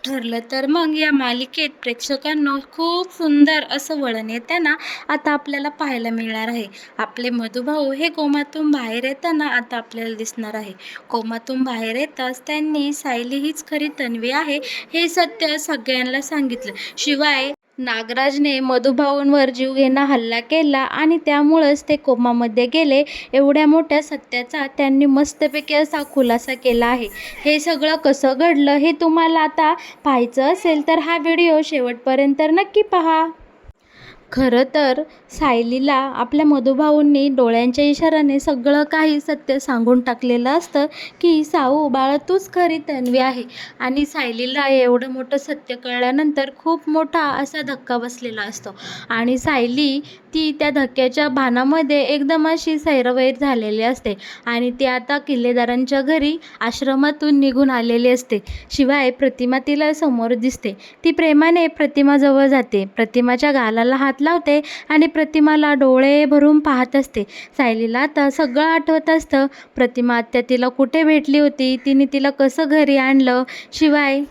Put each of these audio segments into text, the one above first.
ठरलं तर मग या मालिकेत प्रेक्षकांना खूप सुंदर असं वळण येताना आता आपल्याला पाहायला मिळणार आहे. आपले मधुभाऊ हे कोमातून बाहेर येताना आता आपल्याला दिसणार आहे. कोमातून बाहेर येताच त्यांनी सायली हीच खरी तन्वी आहे हे सत्य सगळ्यांना सांगितलं. शिवाय नागराजने मधुभाऊंवर जीवघेणा हल्ला केला आणि त्यामुळंच ते कोमामध्ये गेले, एवढ्या मोठ्या सत्याचा त्यांनी मस्तपैकी असा खुलासा केला आहे. हे सगळं कसं घडलं हे तुम्हाला आता पाहायचं असेल तर हा व्हिडिओ शेवटपर्यंत नक्की पहा. खरं तर सायलीला आपल्या मधुभाऊंनी डोळ्यांच्या इशाऱ्याने सगळं काही सत्य सांगून टाकलेलं असतं की साऊ बाळा तूच खरी तन्वी आहे. आणि सायलीला एवढं मोठं सत्य कळल्यानंतर खूप मोठा असा धक्का बसलेला असतो आणि सायली ती त्या धक्क्याच्या भानामध्ये एकदम अशी सैरवैर झालेली असते आणि ती आता किल्लेदारांच्या घरी आश्रमातून निघून आलेली असते. शिवाय प्रतिमा तिला समोर दिसते. ती प्रेमाने प्रतिमाजवळ जाते, प्रतिमाच्या गालाला हात लावते आणि प्रतिमाला डोळे भरून पाहत असते. सायलीला आता सगळं आठवत असतं. प्रतिमा आत्या तिला कुठे भेटली होती, तिने तिला कसं घरी आणलं, शिवाय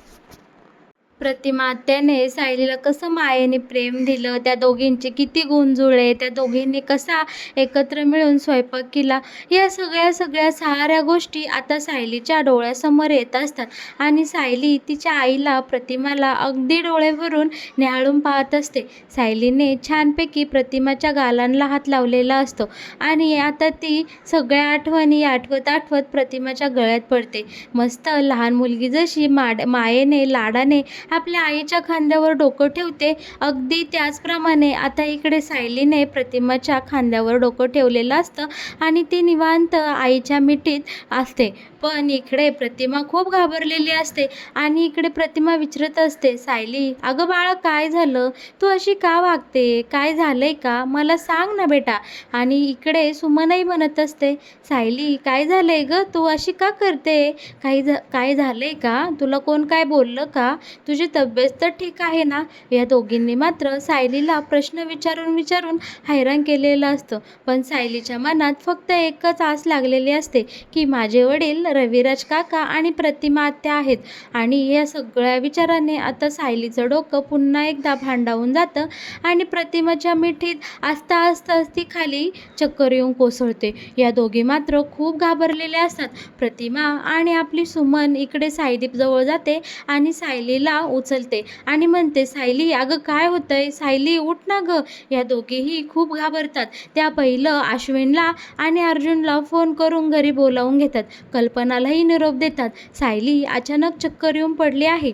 प्रतिमा आत्याने सायलीला कसं मायेने प्रेम दिलं, त्या दोघींचे किती गुण जुळले, त्या दोघींनी कसा एकत्र मिळून स्वयंपाक केला, या सगळ्या साऱ्या गोष्टी आता सायलीच्या डोळ्यासमोर येत असतात. आणि सायली तिच्या आईला प्रतिमाला अगदी डोळे भरून न्याहाळून पाहत असते. सायलीने छानपैकी प्रतिमाच्या गालांना हात लावलेला असतो आणि आता ती सगळ्या आठवणी आठवत आठवत प्रतिमाच्या गळ्यात पडते. मस्त लहान मुलगी जशी मायेने लाडाने आपल्या आईच्या खांद्यावर डोकं ठेवते, अगदी त्याचप्रमाणे आता इकडे सायलीने प्रतिमाच्या खांद्यावर डोकं ठेवलेलं असतं आणि ती निवांत आईच्या मिठीत असते. पण इकडे प्रतिमा खूप घाबरलेली असते आणि इकडे प्रतिमा विचारत असते, सायली अगं बाळा काय झालं, तू अशी का वागते, काय झालंय का, मला सांग ना बेटा. आणि इकडे सुमनही म्हणत असते, सायली काय झालंय ग, तू अशी का करते, काय झालंय का, तुला कोण काय बोललं का, तुझी तब्येत तर ठीक आहे ना. या दोघींनी मात्र सायलीला प्रश्न विचारून हैराण केलेलं असतं. पण सायलीच्या मनात फक्त एकच आस लागलेली असते की माझे वडील रविराज काका आणि प्रतिमा आत्या आहेत. आणि या सगळ्या विचाराने आता सायलीचं डोकं पुन्हा एकदा भांडावून जातं आणि प्रतिमाच्या मिठीत असता ती खाली चक्कर येऊन कोसळते. या दोघी मात्र खूप घाबरलेल्या असतात. प्रतिमा आणि आपली सुमन इकडे सायलीजवळ जाते आणि सायलीला उचलते आणि म्हणते, सायली अगं काय होतंय, सायली उठ ना गं. या दोघीही खूप घाबरतात. त्या पहिलं अश्विनला आणि अर्जुनला फोन करून घरी बोलावून घेतात. कल्पनालाही निरोप देतात, सायली अचानक चक्कर येऊन पडली आहे.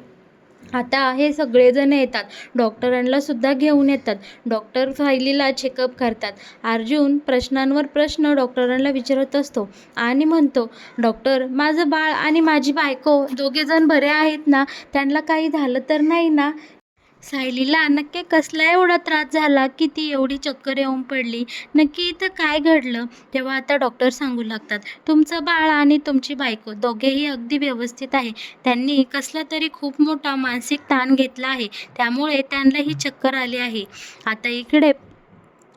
आता हे सगळेजण येतात, डॉक्टरांना सुद्धा घेऊन येतात. डॉक्टर सायलीला चेकअप करतात. अर्जुन प्रश्नांवर प्रश्न डॉक्टरांना विचारत असतो आणि म्हणतो, डॉक्टर माझं बाळ आणि माझी बायको दोघेजण बरे आहेत ना, त्यांना काही झालं तर नाही ना. सायलीला नक्की कसला एवढा त्रास झाला की ती एवढी चक्कर येऊन पडली, नक्की इथं काय घडलं. तेव्हा आता डॉक्टर सांगू लागतात, तुमचं बाळ आणि तुमची बायको दोघेही अगदी व्यवस्थित आहे. त्यांनी कसला तरी खूप मोठा मानसिक ताण घेतला आहे, त्यामुळे त्यांना ही चक्कर आली आहे. आता इकडे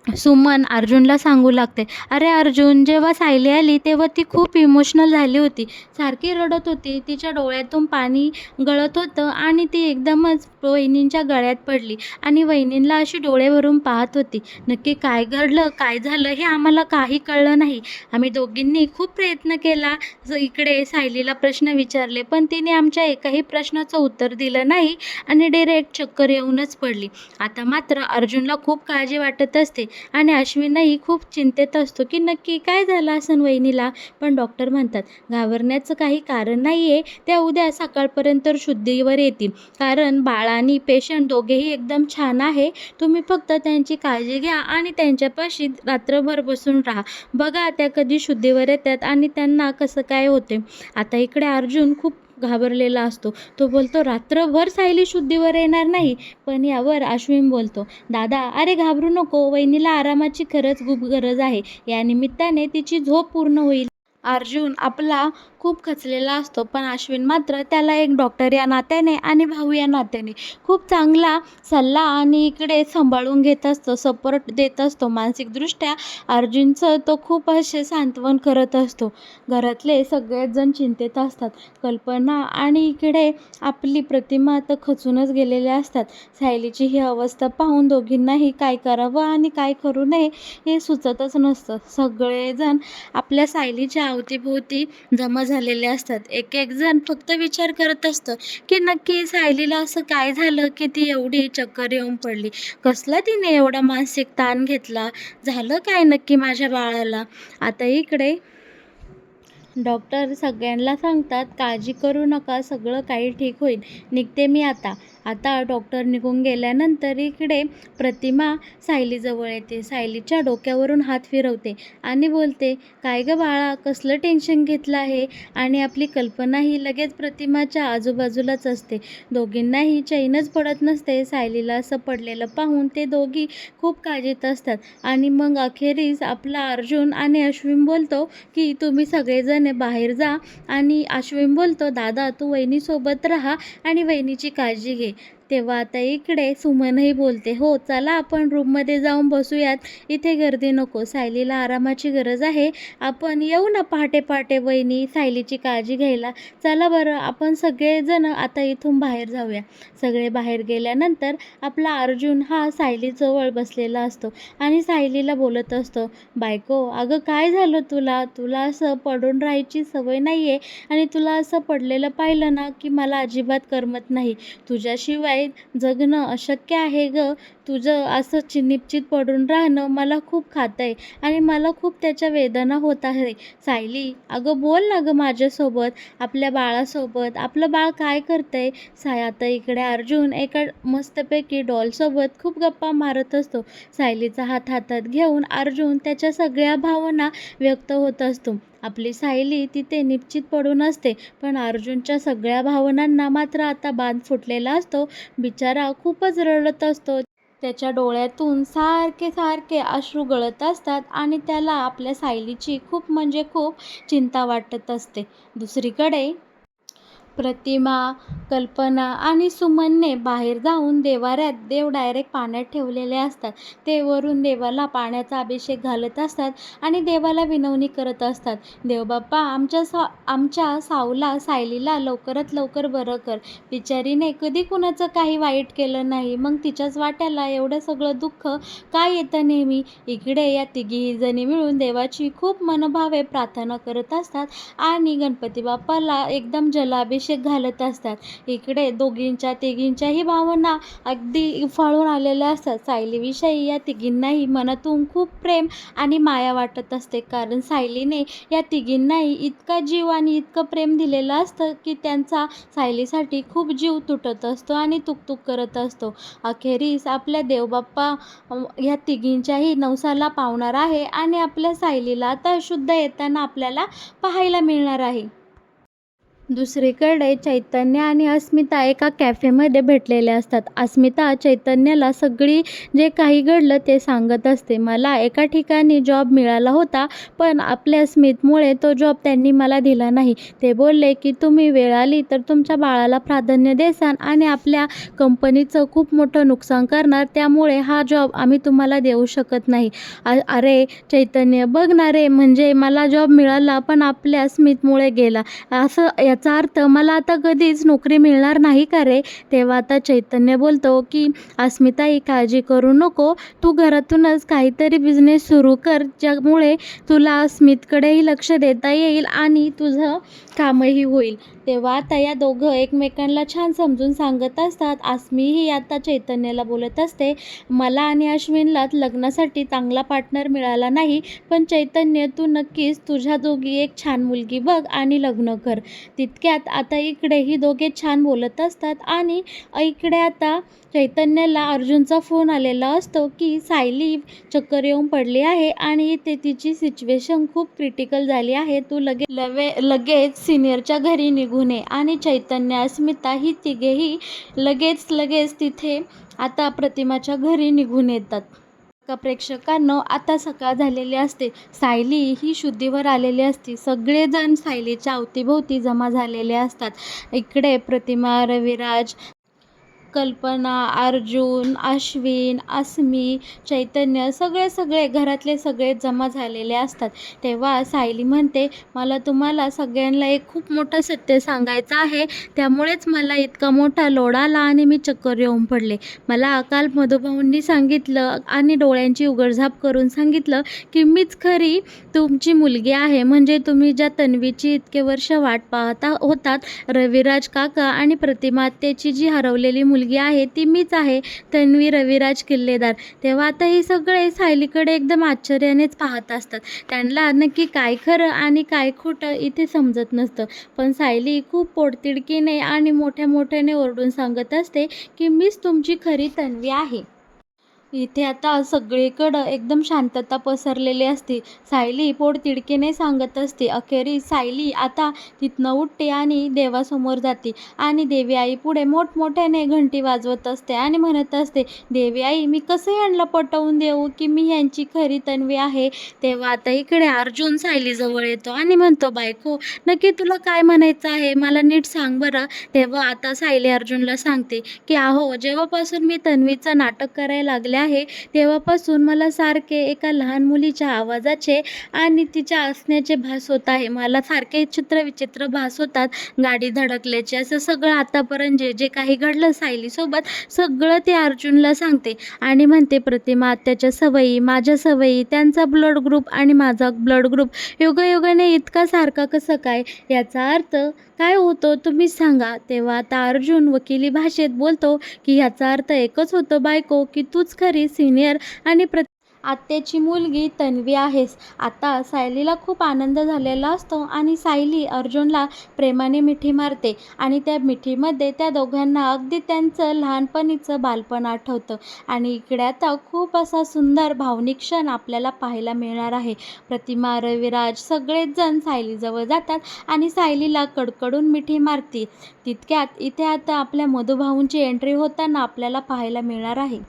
सुमन अर्जुनला सांगू लागते, अरे अर्जुन जेव्हा सायली आली तेव्हा ती खूप इमोशनल झाली होती, सारखी रडत होती, तिच्या डोळ्यातून पाणी गळत होतं आणि ती एकदमच वहिनींच्या गळ्यात पडली आणि वहिनींना अशी डोळे भरून पाहत होती. नक्की काय घडलं काय झालं हे आम्हाला काही कळलं नाही. आम्ही दोघींनी खूप प्रयत्न केला, इकडे सायलीला प्रश्न विचारले पण तिने आमच्या एकाही प्रश्नाचं उत्तर दिलं नाही आणि डायरेक्ट चक्कर येऊनच पडली. आता मात्र अर्जुनला खूप काळजी वाटत असते आणि अश्विनही खूप चिंतेत असतो की नक्की काय झालं असन वहिनीला. पण डॉक्टर म्हणतात, घाबरण्याचं काही कारण नाही आहे, त्या उद्या सकाळपर्यंत शुद्धीवर येतील, कारण बाळा आणि पेशंट दोघेही एकदम छान आहे. तुम्ही फक्त त्यांची काळजी घ्या आणि त्यांच्यापाशी रात्रभर बसून राहा, बघा त्या कधी शुद्धीवर येतात आणि त्यांना कसं काय होते. आता इकडे अर्जुन खूप घाबरलेला असतो. तो बोलतो, रात्रभर सायली शुद्धीवर येणार नाही. पण यावर अश्विन बोलतो, दादा अरे घाबरू नको, वहिनीला आरामाची खरंच खूप गरज आहे, या निमित्ताने तिची झोप पूर्ण होईल. अर्जुन आपला खूप खचलेला असतो, पण अश्विन मात्र त्याला एक डॉक्टर या नात्याने आणि भाऊ या नात्याने खूप चांगला सल्ला आणि इकडे सांभाळून घेत असतो, सपोर्ट देत असतो. मानसिकदृष्ट्या अर्जुनचं तो खूप असे सांत्वन करत असतो. घरातले सगळेच जण चिंतेत असतात. कल्पना आणि इकडे आपली प्रतिमा तर खचूनच गेलेल्या असतात. सायलीची ही अवस्था पाहून दोघींनाही काय करावं आणि काय करू नये हे सुचतच नसतं. सगळेजण आपल्या सायलीच्या अवतीभोवती जमा झालेले असतात. एक एक जण फक्त विचार करत असतं की नक्की सायलीला असं काय झालं की ती एवढी चक्कर येऊन पडली, कसला तिने एवढा मानसिक ताण घेतला, झालं काय नक्की माझ्या बाळाला. आता इकडे डॉक्टर सगळ्यांना सांगतात, काळजी करू नका, सगळं काही ठीक होईल, निघते मी आता. आता डॉक्टर निघून गेल्यानंतर इकडे प्रतिमा सायलीजवळ येते. सायलीच्या डोक्यावरून हात फिरवते आणि बोलते, काय गं बाळा, कसलं टेन्शन घेतलं आहे. आणि आपली कल्पना ही लगेच प्रतिमाच्या आजूबाजूलाच असते. दोघींनाही चैनच पडत नसते. सायलीला असं पडलेलं पाहून ते दोघी खूप काळजीत असतात. आणि मग अखेरीस आपला अर्जुन आणि अश्विन बोलतो की तुम्ही सगळेजण बाहेर जा. आणि अश्विन बोलतो, दादा तू वहिनीसोबत राहा आणि वहिनीची काळजी घे. तेव्हा आता इकडे सुमनही बोलते, हो चला आपण रूममध्ये जाऊन बसूयात, इथे गर्दी नको, सायलीला आरामाची गरज आहे, आपण येऊ ना पहाटे पहाटे वहिनी सायलीची काळजी घ्यायला. चला बरं आपण सगळेजण आता इथून बाहेर जाऊया. सगळे बाहेर गेल्यानंतर आपला अर्जुन हा सायलीजवळ बसलेला असतो आणि सायलीला बोलत असतो, बायको अगं काय झालं तुला, तुला असं पडून राहायची सवय नाही आहे आणि तुला असं पडलेलं पाहिलं ना की मला अजिबात करमत नाही. तुझ्याशिवाय जगणं अशक्य आहे गं. तुझं असं चिनीपचित पडून राहणं मला खूप खातंय आणि मला खूप त्याच्या वेदना होत आहे. सायली अगं बोल ना गं माझ्यासोबत, आपल्या बाळासोबत. आपलं बाळ काय करतंय. आता इकडे अर्जुन एका मस्तपैकी डॉलसोबत खूप गप्पा मारत असतो. सायलीचा हात हातात घेऊन अर्जुन त्याच्या सगळ्या भावना व्यक्त होत असतो. आपली सायली तिथे निश्चित पडून असते, पण अर्जुनच्या सगळ्या भावनांना मात्र आता बांध फुटलेला असतो. बिचारा खूपच रडत असतो. त्याच्या डोळ्यातून सारखे सारखे अश्रू गळत असतात आणि त्याला आपल्या सायलीची खूप म्हणजे खूप चिंता वाटत असते. दुसरीकडे प्रतिमा, कल्पना आणि सुमनने बाहेर जाऊन देवाऱ्यात देव डायरेक्ट पाण्यात ठेवलेले असतात. ते वरून देवाला पाण्याचा अभिषेक घालत असतात आणि देवाला विनवणी करत असतात, देवबाप्पा आमच्या सावला सायलीला लवकरात लवकर बरं कर. बिचारीने कधी कुणाचं काही वाईट केलं नाही, मग तिच्याच वाट्याला एवढं सगळं दुःख काय येतं नेहमी. इकडे या तिघी जणी मिळून देवाची खूप मनभावे प्रार्थना करत असतात आणि गणपती बाप्पाला एकदम जलाभिषेक घालत असतात. इकडे तिघींच्याही भावना अगदी उफाळून आलेल्या असतात. सायलीविषयी या तिघींनाही मनातून खूप प्रेम आणि माया वाटत असते, कारण सायलीने या तिघींनाही इतका जीव आणि इतकं प्रेम दिलेलं असतं की त्यांचा सायलीसाठी खूप जीव तुटत असतो आणि तुकतुक करत असतो. अखेरीस आपल्या देवबाप्पा या तिघींच्याही नवसाला पावणार आहे आणि आपल्या सायलीला आता शुद्ध येताना आपल्याला पाहायला मिळणार आहे. दुसरीकडे चैतन्य आणि अस्मिता एका कॅफेमध्ये भेटलेले असतात. अस्मिता चैतन्याला सगळी जे काही घडलं ते सांगत असते. मला एका ठिकाणी जॉब मिळाला होता, पण आपल्या स्मितमुळे तो जॉब त्यांनी मला दिला नाही. ते बोलले की तुम्ही वेळ आली तर तुमच्या बाळाला प्राधान्य देसान आणि आपल्या कंपनीचं खूप मोठं नुकसान करणार, त्यामुळे हा जॉब आम्ही तुम्हाला देऊ शकत नाही. अरे चैतन्य बघ ना रे, म्हणजे मला जॉब मिळाला पण आपल्या स्मितमुळे गेला, असं याचा अर्थ मला आता कधीच नोकरी मिळणार नाही का रे. तेव्हा आता चैतन्य बोलतो की अस्मिता ही काळजी करू नको, तू घरातूनच काहीतरी बिझनेस सुरू कर, ज्यामुळे तुला स्मितकडेही लक्ष देता येईल आणि तुझं कामही होईल. तेव्हा आता या दोघं एकमेकांना छान समजून सांगत असतात. अस्मीही आता चैतन्याला बोलत असते, मला आणि अश्विनला लग्नासाठी चांगला पार्टनर मिळाला नाही, पण चैतन्य तू नक्कीच तुझ्या दोघी एक छान मुलगी बघ आणि लग्न कर. तितक्यात आता इकडे ही दोघे छान बोलत असतात आणि इकडे आता चैतन्याला अर्जुनचा फोन आलेला असतो की सायली चक्कर येऊन पडली आहे आणि तिची सिच्युएशन खूप क्रिटिकल झाली आहे, तू लगेच सिनियरच्या घरी निघून ये. आणि चैतन्य, अस्मिता ही तिघेही लगेच तिथे आता प्रतिमाच्या घरी निघून येतात. का प्रेक्षकांनो, आता सकाळ झालेली असते. सायली ही शुद्धीवर आलेली असते. सगळेजण सायलीच्या अवतीभोवती जमा झालेले असतात. इकडे प्रतिमा, रविराज, कल्पना, अर्जुन, अश्विन, अस्मी, चैतन्य सगळे सगळे घरातले सगळे जमा झालेले असतात. तेव्हा सायली म्हणते, मला तुम्हाला सगळ्यांना एक खूप मोठं सत्य सांगायचं आहे. त्यामुळेच मला इतका मोठा लोड आला आणि मी चक्कर येऊन पडले. मला काल मधुभाऊंनी सांगितलं आणि डोळ्यांची उघडझाप करून सांगितलं की मीच खरी तुमची मुलगी आहे. म्हणजे तुम्ही ज्या तन्वीची इतके वर्ष वाट पाहता होतात, रविराज काका आणि प्रतिमा आत्याची जी हरवलेली मुलगी आहे ती मीच आहे, तन्वी रविराज किल्लेदार. तेव्हा आता हे सगळे सायलीकडे एकदम आश्चर्यानेच पाहत असतात. त्यांना नक्की काय खरं आणि काय खोटं इथे समजत नसतं. पण सायली खूप पोटतिडकीने आणि मोठ्या मोठ्याने ओरडून सांगत असते की मीच तुमची खरी तन्वी आहे. इथे आता सगळीकडं एकदम शांतता पसरलेली असते. सायली पोटतिडकीने सांगत असते. अखेरीस सायली आता तिथनं उठते आणि देवासमोर जाते आणि देवी आई पुढे मोठमोठ्याने घंटी वाजवत असते आणि म्हणत असते, देवी आई, मी कसं यांना पटवून देऊ की मी यांची खरी तन्वी आहे. तेव्हा आता इकडे अर्जुन सायलीजवळ येतो आणि म्हणतो, बायको, नक्की तुला काय म्हणायचं आहे, मला नीट सांग बरं. तेव्हा आता सायली अर्जुनला सांगते की अहो, जेव्हापासून मी तन्वीचं नाटक करायला लागले आहे तेव्हापासून मला सारखे एका लहान मुलीच्या आवाजाचे आणि तिच्या असण्याचे भास होत आहे. मला सारखे चित्रविचित्र भास होतात, गाडी धडकल्याचे. असं सगळं आतापर्यंत जे जे काही घडलं सायलीसोबत सगळं ते अर्जुनला सांगते आणि म्हणते, प्रतिमा आत्याच्या सवयी, माझ्या सवयी, त्यांचा ब्लड ग्रुप आणि माझा ब्लड ग्रुप योगायोगाने इतका सारखा कसं काय, याचा अर्थ काय होतो तुम्हीच सांगा. तेव्हा आता अर्जुन वकिली भाषेत बोलतो की ह्याचा अर्थ एकच होतो बायको की तूच खरी सिनियर आणि आत्याची मुलगी तन्वी आहेस. आता सायलीला खूप आनंद झालेला असतो आणि सायली अर्जुनला प्रेमाने मिठी मारते आणि त्या मिठीमध्ये त्या दोघांना अगदी त्यांचं लहानपणीचं बालपण आठवतं. आणि इकडे आता खूप असा सुंदर भावनिक क्षण आपल्याला पाहायला मिळणार आहे. प्रतिमा, रविराज सगळेच जण सायलीजवळ जातात आणि सायलीला कडकडून मिठी मारते. तितक्यात इथे आता आपल्या मधुभाऊंची एंट्री होताना आपल्याला पाहायला मिळणार आहे.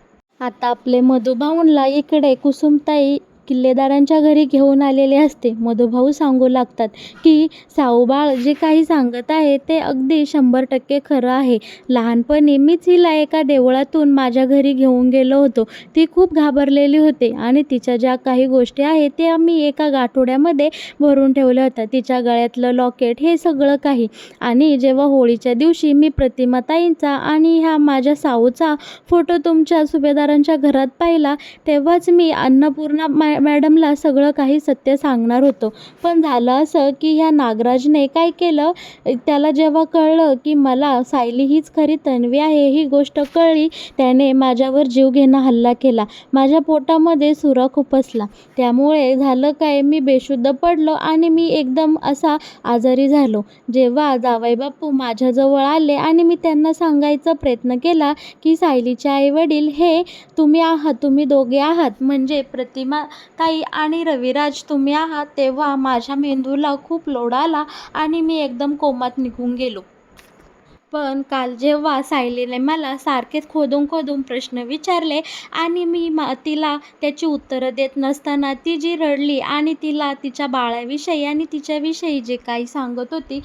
आता आपले मधुभाऊंला इकडे कुसुमताई किल्लेदारांच्या घरी घेऊन आलेले असते. मधुभाऊ सांगू लागतात की साऊबाळ जे काही सांगत आहे ते अगदी 100% खरं आहे. लहानपणी मीच हिला एका देवळातून माझ्या घरी घेऊन गेलो होतो. ती खूप घाबरलेली होती आणि तिच्या ज्या काही गोष्टी आहेत ते आम्ही एका गाठोड्यामध्ये भरून ठेवल्या होत्या. तिच्या गळ्यातलं लॉकेट, हे सगळं काही. आणि जेव्हा होळीच्या दिवशी मी प्रतिमाताईंचा आणि ह्या माझ्या साऊचा फोटो तुमच्या सुभेदारांच्या घरात पाहिला तेव्हाच मी अन्नपूर्णा मॅडमला सगळं काही सत्य सांगणार होतो. पण झालं असं की ह्या नागराजने काय केलं, त्याला जेव्हा कळलं की मला सायली हीच खरी तन्वी आहे ही गोष्ट कळली, त्याने माझ्यावर जीवघेणा हल्ला केला. माझ्या पोटामध्ये सुरा खुपसला. त्यामुळे झालं काय, मी बेशुद्ध पडलो आणि मी एकदम असा आजारी झालो. जेव्हा जावईबापू माझ्याजवळ आले आणि मी त्यांना सांगायचा प्रयत्न केला की सायलीचे आईवडील हे तुम्ही आहात, तुम्ही दोघे आहात, म्हणजे प्रतिमा ताई आणि रविराज तुम्ही आहात, तेव्हा माझ्या मेंदूला खूप लोड आला आणि मी एकदम कोमात निघून गेलो. पण काल जेव्हा सायलीने मला सारखेच खोदून खोदून प्रश्न विचारले आणि मी तिला त्याची उत्तरं देत नसताना ती जी रडली आणि तिला तिच्या बाळाविषयी आणि तिच्याविषयी जे काही सांगत होती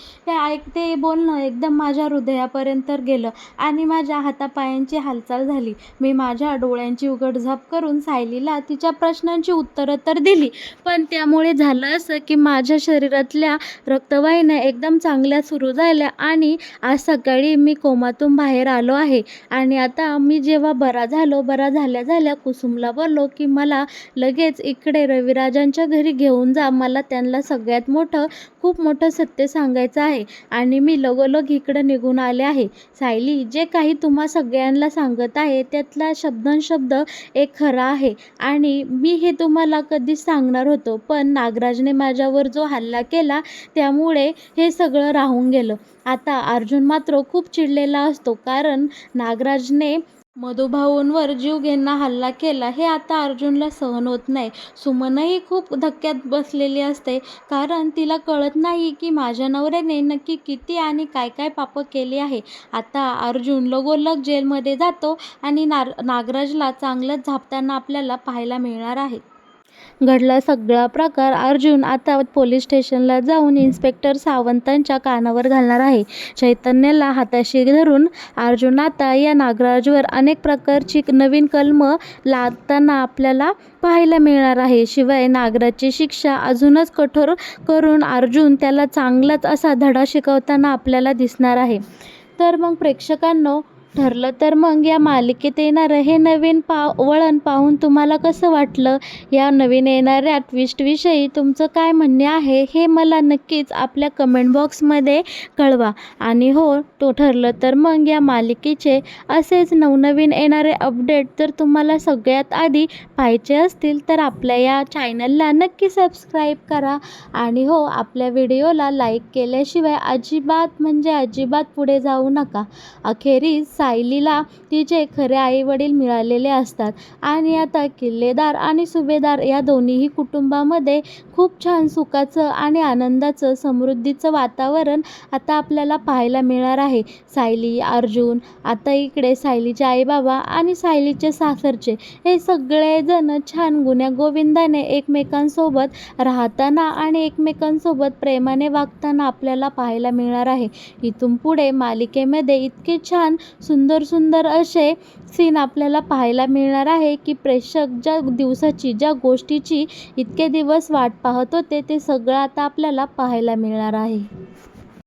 ते बोलणं एकदम माझ्या हृदयापर्यंत गेलं आणि माझ्या हातापायांची हालचाल झाली. मी माझ्या डोळ्यांची उघडझाप करून सायलीला तिच्या प्रश्नांची उत्तरं तर दिली, पण त्यामुळे झालं असं की माझ्या शरीरातल्या रक्तवाहिन्या एकदम चांगल्या सुरू झाल्या आणि आज सकाळी मी कोमातून बाहेर आलो आहे. आणि आता मी जेव्हा बरा झाल्या कुसुमला बोललो की मला लगेच इकडे रविराजांच्या घरी घेऊन जा, मला त्यांना सगळ्यात खूप मोठं सत्य सांगायचं आहे. आणि मी लगोलग इकडं निघून आले आहे. सायली जे काही तुम्हा सगळ्यांना सांगत आहे त्यातला शब्दनशब्द एक खरा आहे आणि मी हे तुम्हाला कधीच सांगणार होतो, पण नागराजने माझ्यावर जो हल्ला केला त्यामुळे हे सगळं राहून गेलं. आता अर्जुन मात्र खूप चिडलेला असतो, कारण नागराजने मधुभाऊंवर जीवघेणा हल्ला केला हे आता अर्जुनला सहन होत नाही. सुमनही खूप धक्क्यात बसलेली असते, कारण तिला कळत नाही की माझ्या नवऱ्याने नक्की किती आणि काय काय पापं केली आहे. आता अर्जुन लगोलग जेलमध्ये जातो आणि नागराजला चांगलंच झापताना आपल्याला पाहायला मिळणार आहे. घडला सगळा प्रकार अर्जुन आता पोलीस स्टेशनला जाऊन इन्स्पेक्टर सावंतांच्या कानावर घालणार आहे. चैतन्याला हाताशी धरून अर्जुन आता या नागराजवर अनेक प्रकारची नवीन कलमं लादताना आपल्याला पाहायला मिळणार आहे. शिवाय नागराजची शिक्षा अजूनच कठोर करून अर्जुन त्याला चांगलाच असा धडा शिकवताना आपल्याला दिसणार आहे. तर मग प्रेक्षकांनो, ठरलं तर मग या मालिकेत येणारं हे नवीन वळण पाहून तुम्हाला कसं वाटलं? या नवीन येणाऱ्या ट्विस्टविषयी तुमचं काय म्हणणे आहे हे मला नक्कीच आपल्या कमेंट बॉक्समध्ये कळवा. आणि हो, तो ठरलं तर मग या मालिकेचे असेच नवनवीन येणारे अपडेट जर तुम्हाला सगळ्यात आधी पाहायचे असतील तर आपल्या या चॅनलला नक्की सबस्क्राईब करा. आणि हो, आपल्या व्हिडिओला लाईक केल्याशिवाय अजिबात म्हणजे अजिबात पुढे जाऊ नका. अखेरीस सायलीला तिचे खरे आईवडील मिळालेले असतात आणि आता किल्लेदार आणि सुभेदार या दोन्हीही कुटुंबामध्ये खूप छान सुखाचं आणि आनंदाचं, समृद्धीचं वातावरण आता आपल्याला पाहायला मिळणार आहे. सायली, अर्जुन, आता इकडे सायलीचे आईबाबा आणि सायलीचे सासरचे हे सगळेजण छान गुण्यागोविंदाने एकमेकांसोबत राहताना आणि एकमेकांसोबत प्रेमाने वागताना आपल्याला पाहायला मिळणार आहे. इथून पुढे मालिकेमध्ये इतके छान सुंदर सुंदर असे सीन आपल्याला पाहायला मिळणार आहे की प्रेक्षक ज्या दिवसाची, ज्या गोष्टीची इतके दिवस वाट पाहत होते ते सगळं आता आपल्याला पाहायला मिळणार आहे.